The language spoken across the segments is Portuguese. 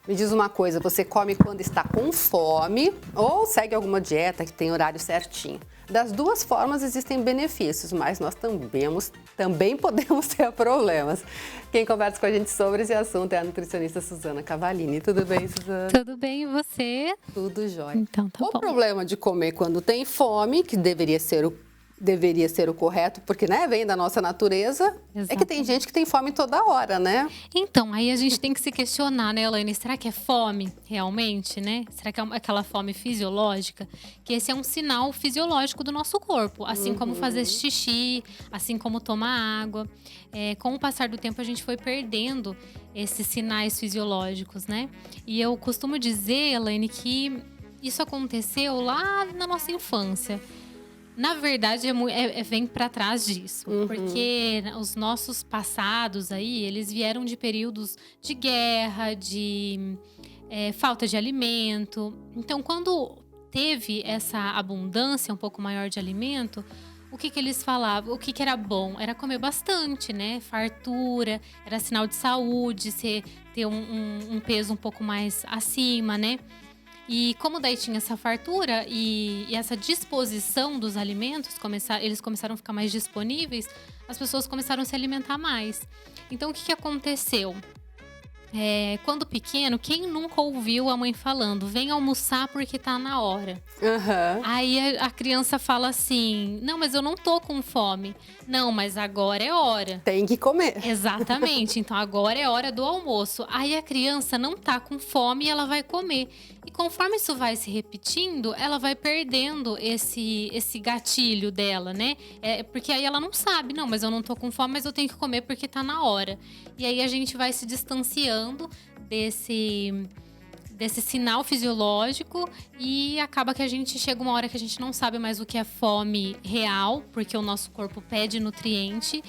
Me diz uma coisa, você come quando está com fome ou segue alguma dieta que tem horário certinho? Das duas formas existem benefícios, mas nós também podemos ter problemas. Quem conversa com a gente sobre esse assunto é a nutricionista Suzana Cavallini. Tudo bem, Suzana? Tudo bem, e você? Tudo jóia. Então tá O bom. problema de comer quando tem fome, que deveria ser o correto, porque né, vem da nossa natureza, é que tem gente que tem fome toda hora, né? Então, aí a gente tem que se questionar, né, Elaine? Será que é fome realmente, né? Será que é aquela fome fisiológica? Que esse é um sinal fisiológico do nosso corpo. Assim como fazer xixi, assim como tomar água. Com o passar do tempo, a gente foi perdendo esses sinais fisiológicos, né? E eu costumo dizer, Elaine, que isso aconteceu lá na nossa infância. Na verdade, vem para trás disso. Porque os nossos passados aí, eles vieram de períodos de guerra, de falta de alimento. Então, quando teve essa abundância um pouco maior de alimento, o que eles falavam? O que era bom? Era comer bastante, né? Fartura, era sinal de saúde, ter um peso um pouco mais acima, né? E como daí tinha essa fartura e essa disposição dos alimentos, eles começaram a ficar mais disponíveis, as pessoas começaram a se alimentar mais. Então, o que aconteceu? Quando pequeno, quem nunca ouviu a mãe falando, vem almoçar porque tá na hora? Aí a criança fala assim, não, mas eu não tô com fome. Não, mas agora é hora. Tem que comer. Exatamente, então agora é hora do almoço. Aí a criança não tá com fome e ela vai comer. E conforme isso vai se repetindo, ela vai perdendo esse gatilho dela, né? Porque aí ela não sabe, não, mas eu não tô com fome, mas eu tenho que comer porque tá na hora. E aí a gente vai se distanciando desse sinal fisiológico e acaba que a gente chega uma hora que a gente não sabe mais o que é fome real, porque o nosso corpo pede nutriente,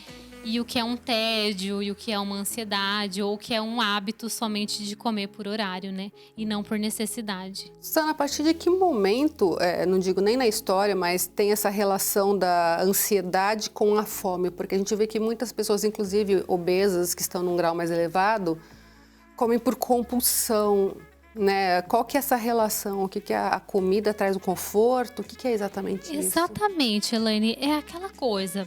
e o que é um tédio, e o que é uma ansiedade, ou o que é um hábito somente de comer por horário, né? E não por necessidade. Suzana, a partir de que momento, não digo nem na história, mas tem essa relação da ansiedade com a fome? Porque a gente vê que muitas pessoas, inclusive obesas, que estão num grau mais elevado, comem por compulsão, né? Qual que é essa relação? O que a comida traz o conforto? O que é exatamente isso? Exatamente, Elaine. É aquela coisa.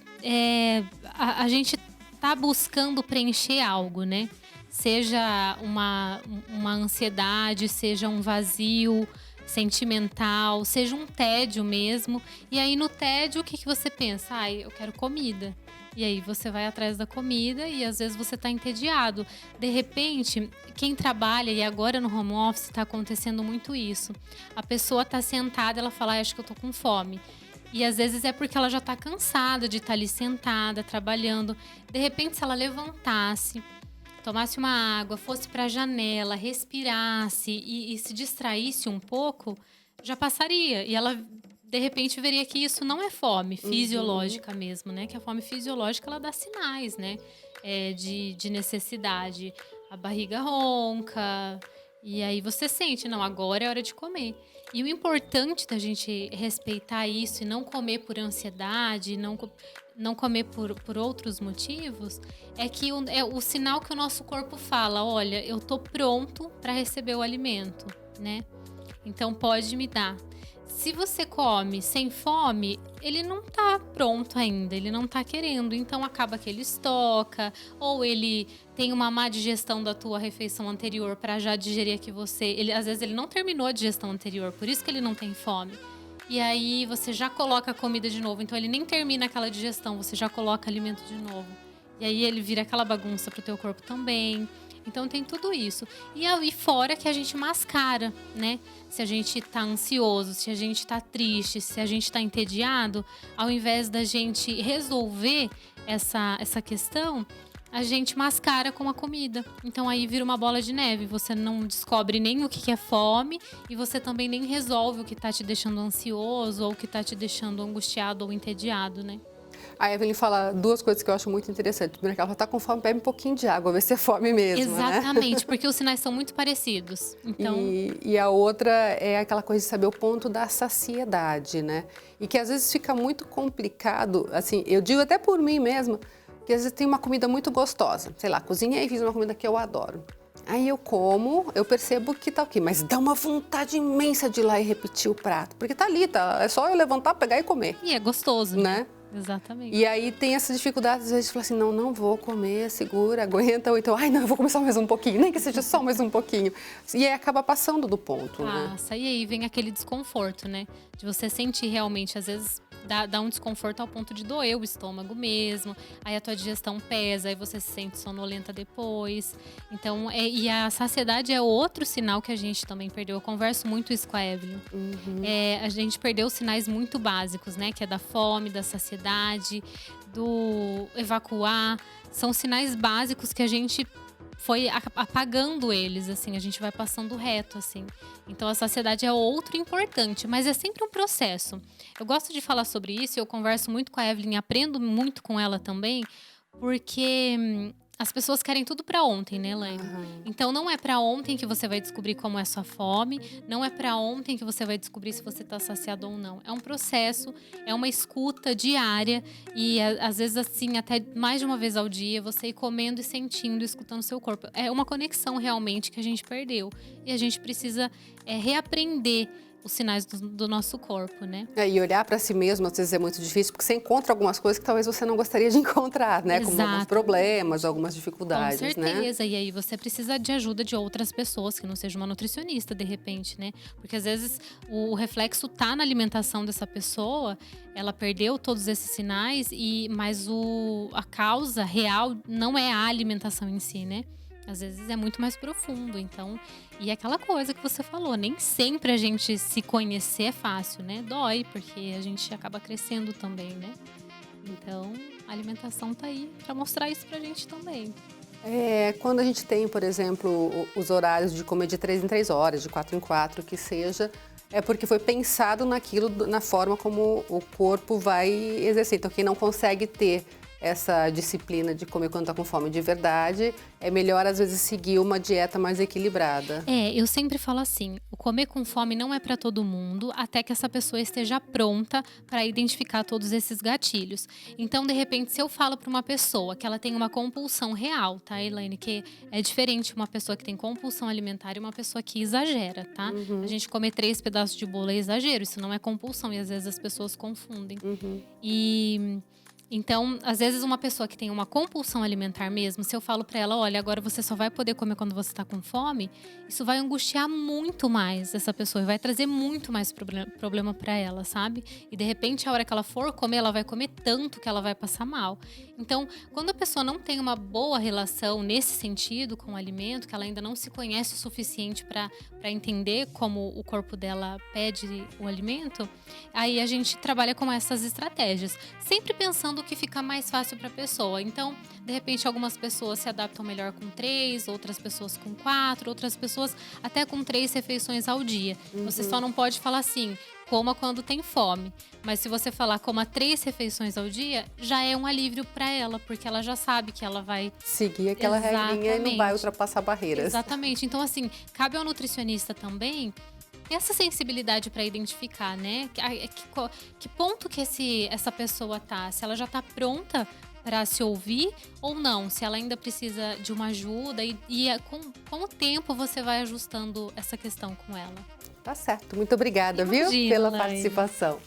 A gente tá buscando preencher algo, né? Seja uma ansiedade, seja um vazio sentimental, seja um tédio mesmo. E aí no tédio, o que você pensa? Eu quero comida. E aí você vai atrás da comida e às vezes você tá entediado. De repente, quem trabalha, e agora no home office tá acontecendo muito isso. A pessoa tá sentada, ela fala, acho que eu tô com fome. E às vezes é porque ela já tá cansada de estar ali sentada, trabalhando. De repente, se ela levantasse, tomasse uma água, fosse pra janela, respirasse e se distraísse um pouco, já passaria. E ela de repente veria que isso não é fome fisiológica mesmo, né? Que a fome fisiológica, ela dá sinais, né? De necessidade. A barriga ronca, e aí você sente, não, agora é hora de comer. E o importante da gente respeitar isso e não comer por ansiedade, não comer por outros motivos, é que é o sinal que o nosso corpo fala, olha, eu tô pronto para receber o alimento, né? Então pode me dar. Se você come sem fome, ele não tá pronto ainda, ele não tá querendo. Então acaba que ele estoca, ou ele tem uma má digestão da tua refeição anterior para já digerir que às vezes ele não terminou a digestão anterior, por isso que ele não tem fome. E aí você já coloca a comida de novo, então ele nem termina aquela digestão, você já coloca alimento de novo. E aí ele vira aquela bagunça pro teu corpo também. Então tem tudo isso. E aí fora que a gente mascara, né? Se a gente tá ansioso, se a gente tá triste, se a gente tá entediado, ao invés da gente resolver essa questão, a gente mascara com a comida. Então aí vira uma bola de neve. Você não descobre nem o que é fome e você também nem resolve o que tá te deixando ansioso ou o que tá te deixando angustiado ou entediado, né? A Evelyn fala duas coisas que eu acho muito interessantes. Primeiro, que ela tá com fome, bebe um pouquinho de água, vê se é fome mesmo, Exatamente, né? porque os sinais são muito parecidos. Então... E a outra é aquela coisa de saber o ponto da saciedade, né? E que às vezes fica muito complicado, assim, eu digo até por mim mesma, que às vezes tem uma comida muito gostosa. Sei lá, cozinhei e fiz uma comida que eu adoro. Aí eu como, eu percebo que tá ok, mas dá uma vontade imensa de ir lá e repetir o prato. Porque tá ali, tá? É só eu levantar, pegar e comer. E é gostoso, né? Exatamente. E aí tem essa dificuldade, às vezes, de falar assim, não, não vou comer, segura, aguenta, ou então, ai, não, eu vou comer só mais um pouquinho, nem que seja só mais um pouquinho. E aí acaba passando do ponto, né? Passa, e aí vem aquele desconforto, né? De você sentir realmente, às vezes, dá um desconforto ao ponto de doer o estômago mesmo. Aí a tua digestão pesa, aí você se sente sonolenta depois. Então, e a saciedade é outro sinal que a gente também perdeu. Eu converso muito isso com a Evelyn. A gente perdeu sinais muito básicos, né? Que é da fome, da saciedade, do evacuar. São sinais básicos que a gente foi apagando eles, assim, a gente vai passando reto, assim. Então, a saciedade é outro importante, mas é sempre um processo. Eu gosto de falar sobre isso, eu converso muito com a Evelyn, aprendo muito com ela também, porque as pessoas querem tudo pra ontem, né, Elaine? Então, não é pra ontem que você vai descobrir como é sua fome, não é pra ontem que você vai descobrir se você tá saciado ou não. É um processo, é uma escuta diária e, às vezes, assim, até mais de uma vez ao dia, você ir comendo e sentindo, escutando seu corpo. É uma conexão, realmente, que a gente perdeu. E a gente precisa reaprender os sinais do nosso corpo, né? E olhar para si mesmo, às vezes, é muito difícil, porque você encontra algumas coisas que talvez você não gostaria de encontrar, né? Exato. Como alguns problemas, algumas dificuldades, né? Com certeza, e aí você precisa de ajuda de outras pessoas, que não seja uma nutricionista, de repente, né? Porque às vezes o reflexo tá na alimentação dessa pessoa, ela perdeu todos esses sinais, mas a causa real não é a alimentação em si, né? Às vezes é muito mais profundo, então... E aquela coisa que você falou, nem sempre a gente se conhecer é fácil, né? Dói, porque a gente acaba crescendo também, né? Então, a alimentação tá aí para mostrar isso pra gente também. Quando a gente tem, por exemplo, os horários de comer de 3 em 3 horas, de 4 em 4, que seja, é porque foi pensado naquilo, na forma como o corpo vai exercer. Então, quem não consegue ter essa disciplina de comer quando está com fome de verdade, é melhor, às vezes, seguir uma dieta mais equilibrada. Eu sempre falo assim, o comer com fome não é para todo mundo, até que essa pessoa esteja pronta para identificar todos esses gatilhos. Então, de repente, se eu falo para uma pessoa que ela tem uma compulsão real, tá, Elaine? Que é diferente uma pessoa que tem compulsão alimentar e uma pessoa que exagera, tá? A gente comer 3 pedaços de bolo é exagero, isso não é compulsão, e às vezes as pessoas confundem. Então, às vezes uma pessoa que tem uma compulsão alimentar mesmo, se eu falo pra ela, olha, agora você só vai poder comer quando você tá com fome, isso vai angustiar muito mais essa pessoa e vai trazer muito mais problema pra ela, sabe? E de repente, a hora que ela for comer, ela vai comer tanto que ela vai passar mal. Então, quando a pessoa não tem uma boa relação nesse sentido com o alimento, que ela ainda não se conhece o suficiente pra entender como o corpo dela pede o alimento, aí a gente trabalha com essas estratégias. Sempre pensando o que fica mais fácil para a pessoa. Então, de repente, algumas pessoas se adaptam melhor com 3, outras pessoas com 4, outras pessoas até com 3 refeições ao dia. Você só não pode falar assim, coma quando tem fome. Mas se você falar coma 3 refeições ao dia, já é um alívio para ela, porque ela já sabe que ela vai seguir aquela regrinha e não vai ultrapassar barreiras. Exatamente. Então, assim, cabe ao nutricionista também essa sensibilidade para identificar, né? Que ponto que essa pessoa tá? Se ela já tá pronta para se ouvir ou não? Se ela ainda precisa de uma ajuda com o tempo você vai ajustando essa questão com ela. Tá certo. Muito obrigada, Imagina, viu? Pela Laine. participação.